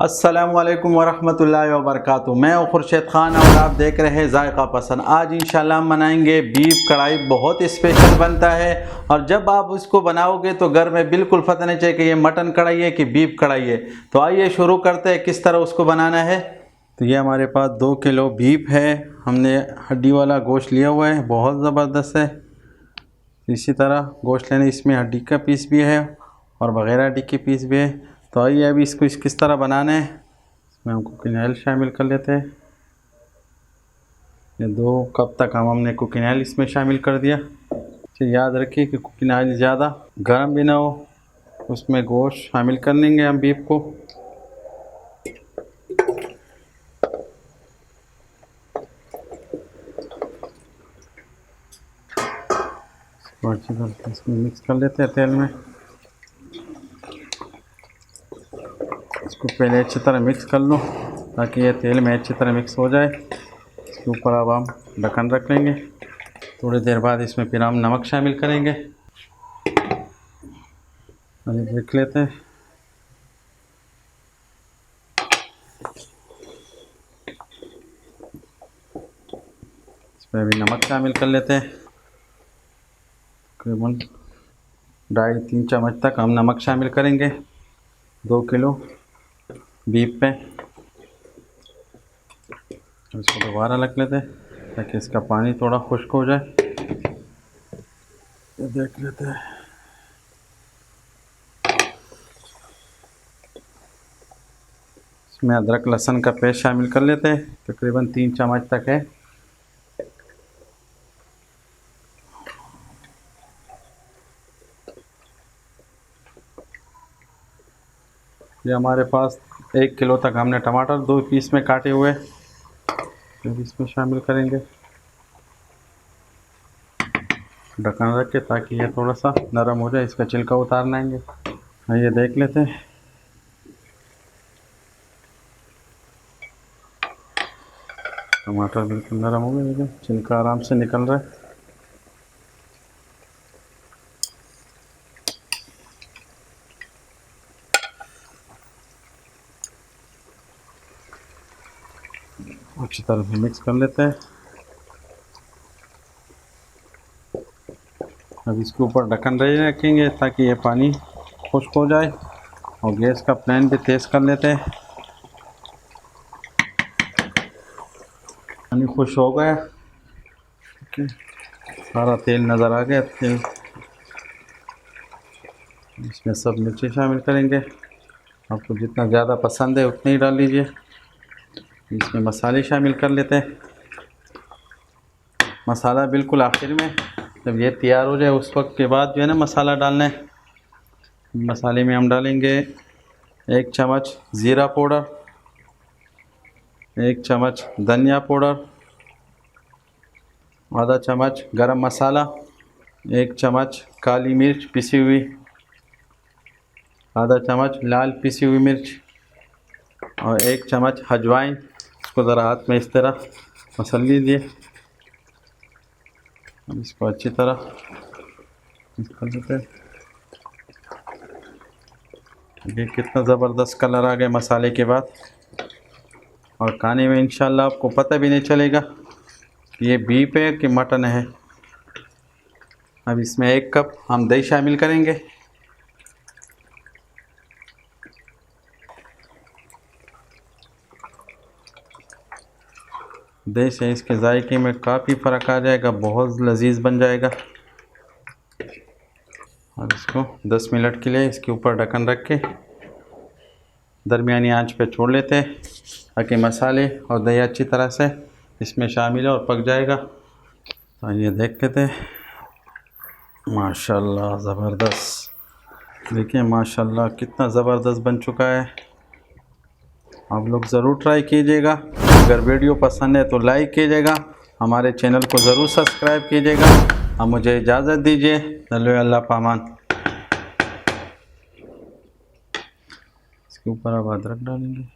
अस्सलामुअलैकुम वरहमतुल्लाहि वबरकातुहू। मैं हूँ खुर्शीद खान और आप देख रहे हैं जायका पसंद। आज इंशाल्लाह हम बनाएंगे बीफ कढ़ाई। बहुत स्पेशल बनता है और जब आप उसको बनाओगे तो घर में बिल्कुल पता नहीं चले कि ये मटन कढ़ाई है कि बीफ कढ़ाई है। तो आइए शुरू करते हैं किस तरह उसको बनाना है। तो ये हमारे पास 2 किलो बीफ है। हमने हड्डी वाला गोश्त लिया हुआ है, बहुत ज़बरदस्त है। इसी तरह गोश्त लेने, इसमें हड्डी का पीस भी है और बगैर हड्डी के पीस भी है। तो आइए अभी इसको किस तरह बनाना है। इसमें हम कुकिंग ऑयल शामिल कर लेते हैं। ये 2 कप तक हमने कुकिंग ऑयल इसमें शामिल कर दिया। तो याद रखिए कि कुकिंग ऑयल ज़्यादा गर्म भी ना हो। उसमें गोश्त शामिल कर लेंगे हम बीफ को। अच्छी तरह इसमें मिक्स कर लेते हैं तेल में। इसको पहले अच्छी तरह मिक्स कर लो ताकि ये तेल में अच्छी तरह मिक्स हो जाए। इसके ऊपर अब हम ढक्कन रख लेंगे। थोड़ी देर बाद इसमें फिर हम नमक शामिल करेंगे। अभी देख लेते हैं। इसमें अभी नमक शामिल कर लेते हैं। तकरीबन 2.5-3 चम्मच तक हम नमक शामिल करेंगे 2 किलो बीफ पे। इसको दोबारा रख लेते हैं ताकि इसका पानी थोड़ा खुश्क हो जाए। ये देख लेते हैं। इसमें अदरक लहसुन का पेस्ट शामिल कर लेते हैं। तकरीबन 3 चम्मच तक है। ये हमारे पास 1 किलो तक हमने टमाटर 2 पीस में काटे हुए तो इसमें शामिल करेंगे। ढक्कन रख के ताकि ये थोड़ा सा नरम हो जाए। इसका छिलका उतारना है। ये देख लेते हैं। टमाटर बिल्कुल नरम हो गया, देखिए छिलका आराम से निकल रहा है। अच्छी तरह से मिक्स कर लेते हैं। अब इसके ऊपर ढक्कन रखेंगे ताकि ये पानी खुश्क हो जाए और गैस का फ्लेम भी तेज़ कर लेते हैं। पानी खुश हो गया, सारा तेल नज़र आ गया। तेल इसमें सब मिर्ची शामिल करेंगे। आपको जितना ज़्यादा पसंद है उतनी ही डाल लीजिए। इसमें मसाले शामिल कर लेते हैं। मसाला बिल्कुल आखिर में, जब ये तैयार हो जाए उस वक्त के बाद जो है ना मसाला डालना है। मसाले में हम डालेंगे 1 चम्मच ज़ीरा पाउडर, 1 चम्मच धनिया पाउडर, आधा चम्मच गरम मसाला, 1 चम्मच काली मिर्च पिसी हुई, आधा चम्मच लाल पिसी हुई मिर्च और 1 चम्मच अजवाइन। इसको ज़रा हाथ में इस तरह मसल लीजिए। अब इसको अच्छी तरह मिक्स कर लेते हैं। ये कितना ज़बरदस्त कलर आ गया मसाले के बाद और खाने में इंशाल्लाह आपको पता भी नहीं चलेगा कि ये बीफ है कि मटन है। अब इसमें 1 कप हम दही शामिल करेंगे। दही से इसके जायके में काफ़ी फ़र्क आ जाएगा, बहुत लजीज बन जाएगा। अब इसको 10 मिनट के लिए इसके ऊपर ढक्कन रख के दरमियानी आंच पे छोड़ लेते हैं ताकि मसाले और दही अच्छी तरह से इसमें शामिल है और पक जाएगा। तो ये देख लेते हैं। माशाल्लाह ज़बरदस्त, देखिए माशाल्लाह कितना ज़बरदस्त बन चुका है। आप लोग ज़रूर ट्राई कीजिएगा। अगर वीडियो पसंद है तो लाइक कीजिएगा, हमारे चैनल को ज़रूर सब्सक्राइब कीजिएगा। अब मुझे इजाज़त दीजिए। अल्लाह पामान। इसके ऊपर अब अदरक डालेंगे।